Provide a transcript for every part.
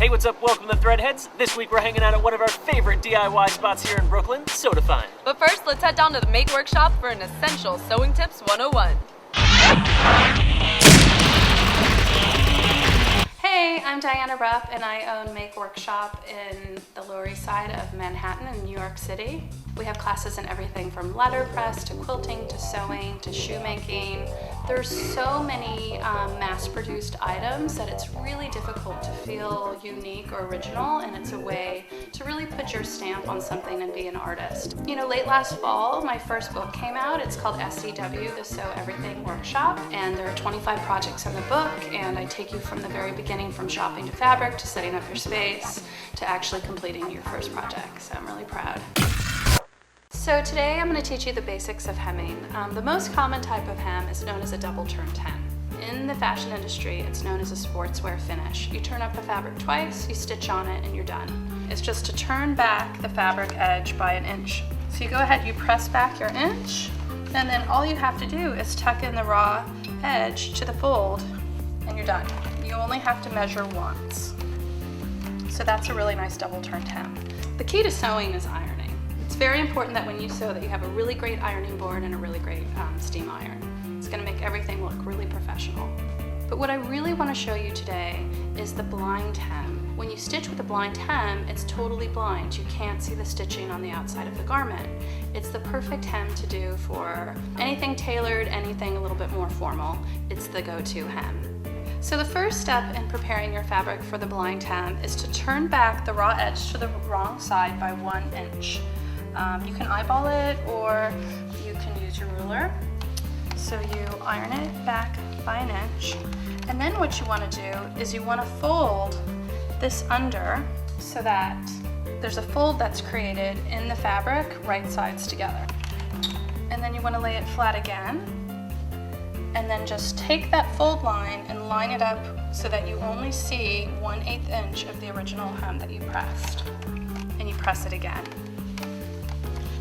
Hey, what's up? Welcome to Threadheads. This week we're hanging out at one of our favorite DIY spots here in Brooklyn, Sodafine. But first, let's head down to the Make Workshop for an essential Sewing Tips 101. Hey, I'm Diana Rupp and I own Make Workshop in the Lower East Side of Manhattan in New York City. We have classes in everything from letterpress to quilting to sewing to shoemaking. There's so many mass-produced items that it's really difficult to feel unique or original, and it's a way to really put your stamp on something and be an artist. You know, late last fall, my first book came out. It's called SCW, the Sew Everything Workshop, and there are 25 projects in the book, and I take you from the very beginning, from shopping to fabric, to setting up your space, to actually completing your first project, so I'm really proud. So today I'm going to teach you the basics of hemming. The most common type of hem is known as a double-turned hem. In the fashion industry, it's known as a sportswear finish. You turn up the fabric twice, you stitch on it, and you're done. It's just to turn back the fabric edge by an inch. So you go ahead, you press back your inch, and then all you have to do is tuck in the raw edge to the fold, and you're done. You only have to measure once. So that's a really nice double-turned hem. The key to sewing is ironing. It's very important that when you sew that you have a really great ironing board and a really great steam iron. It's going to make everything look really professional. But what I really want to show you today is the blind hem. When you stitch with a blind hem, it's totally blind. You can't see the stitching on the outside of the garment. It's the perfect hem to do for anything tailored, anything a little bit more formal. It's the go-to hem. So the first step in preparing your fabric for the blind hem is to turn back the raw edge to the wrong side by 1 inch. You can eyeball it or you can use your ruler. So you iron it back by 1 inch. And then what you want to do is you want to fold this under so that there's a fold that's created in the fabric, right sides together. And then you want to lay it flat again. And then just take that fold line and line it up so that you only see 1/8 inch of the original hem that you pressed. And you press it again.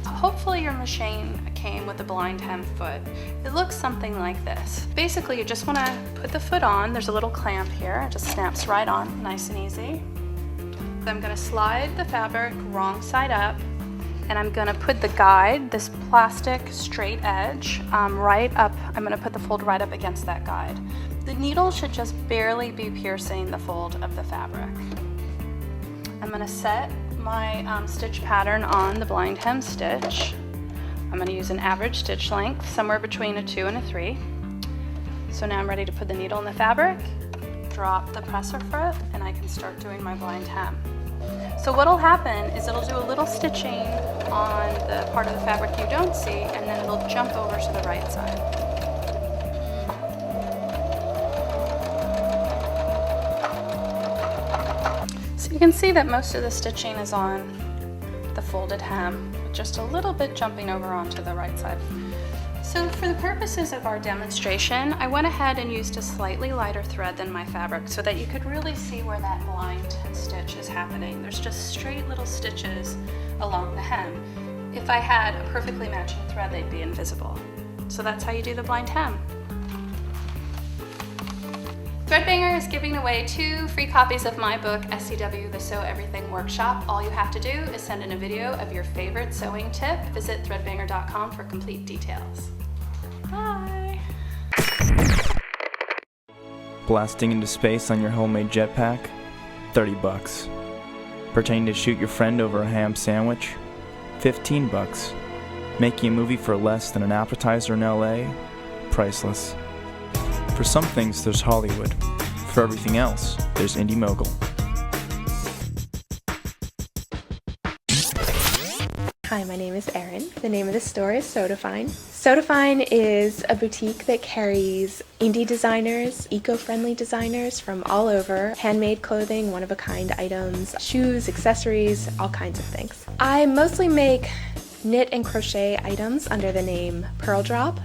Hopefully your machine came with a blind hem foot. It looks something like this. Basically, you just want to put the foot on. There's a little clamp here. It just snaps right on, nice and easy. I'm going to slide the fabric wrong side up, and I'm going to put the guide, this plastic straight edge, right up. I'm going to put the fold right up against that guide. The needle should just barely be piercing the fold of the fabric. I'm going to set my stitch pattern on the blind hem stitch. I'm going to use an average stitch length, somewhere between a 2 and a 3. So now I'm ready to put the needle in the fabric, drop the presser foot, and I can start doing my blind hem. So what'll happen is it'll do a little stitching on the part of the fabric you don't see, and then it'll jump over to the right side. You can see that most of the stitching is on the folded hem, with just a little bit jumping over onto the right side. So for the purposes of our demonstration, I went ahead and used a slightly lighter thread than my fabric so that you could really see where that blind stitch is happening. There's just straight little stitches along the hem. If I had a perfectly matching thread, they'd be invisible. So that's how you do the blind hem. ThreadBanger is giving away 2 free copies of my book, SCW, the Sew Everything Workshop. All you have to do is send in a video of your favorite sewing tip. Visit threadbanger.com for complete details. Bye! Blasting into space on your homemade jetpack? $30. Pretending to shoot your friend over a ham sandwich? $15. Making a movie for less than an appetizer in LA? Priceless. For some things, there's Hollywood. For everything else, there's Indie Mogul. Hi, my name is Erin. The name of the store is Sodafine. Sodafine is a boutique that carries indie designers, eco-friendly designers from all over, handmade clothing, one-of-a-kind items, shoes, accessories, all kinds of things. I mostly make knit and crochet items under the name Pearl Drop,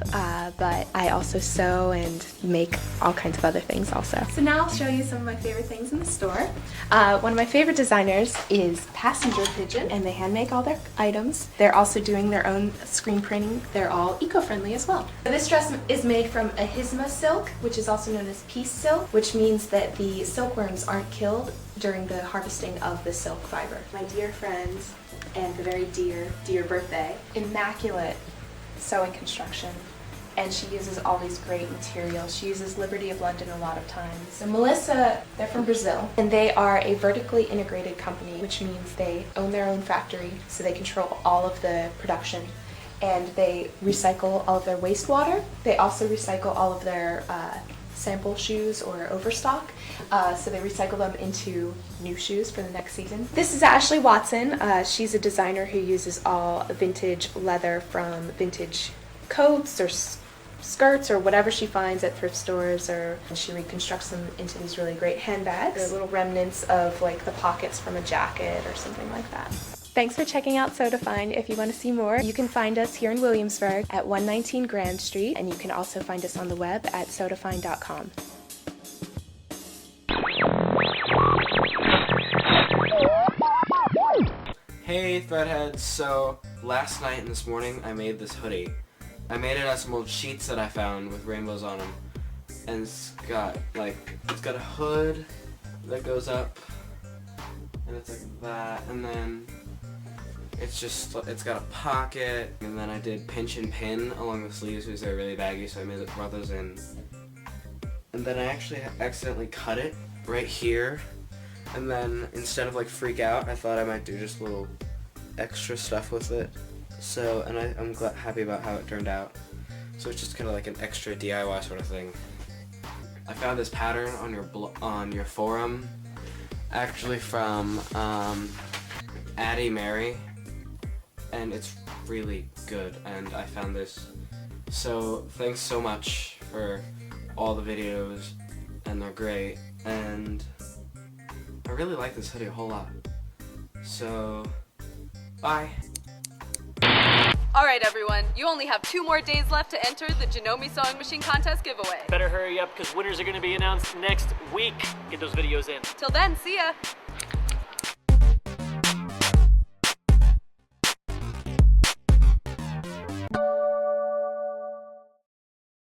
but I also sew and make all kinds of other things also. So now I'll show you some of my favorite things in the store. One of my favorite designers is Passenger Pigeon, and they hand make all their items. They're also doing their own screen printing. They're all eco-friendly as well. This dress is made from Ahisma silk, which is also known as peace silk, which means that the silkworms aren't killed during the harvesting of the silk fiber. My dear friends, and the very dear birthday, immaculate sewing construction. And she uses all these great materials. She uses Liberty of London a lot of times. So Melissa, they're from Brazil, and they are a vertically integrated company, which means they own their own factory, so they control all of the production. And they recycle all of their wastewater. They also recycle all of their sample shoes or overstock. So they recycle them into new shoes for the next season. This is Ashley Watson. She's a designer who uses all vintage leather from vintage coats or skirts or whatever she finds at thrift stores, or she reconstructs them into these really great handbags. They're little remnants of like the pockets from a jacket or something like that. Thanks for checking out Sodafine. If you want to see more, you can find us here in Williamsburg at 119 Grand Street, and you can also find us on the web at sodafine.com. Hey Threadheads, so last night and this morning I made this hoodie. I made it out of some old sheets that I found with rainbows on them. And it's got a hood that goes up, and it's like that, and then it's got a pocket, and then I did pinch and pin along the sleeves because they're really baggy, so I brought those in. And then I actually accidentally cut it right here, and then instead of like freak out, I thought I might do just a little extra stuff with it. So, and I'm happy about how it turned out. So it's just kind of like an extra DIY sort of thing. I found this pattern on your forum, actually from Addie Mary, and it's really good. And I found this. So thanks so much for all the videos, and they're great. And I really like this hoodie a whole lot. So, bye. Alright everyone, you only have 2 more days left to enter the Janome Sewing Machine Contest giveaway. Better hurry up because winners are going to be announced next week. Get those videos in. Till then, see ya!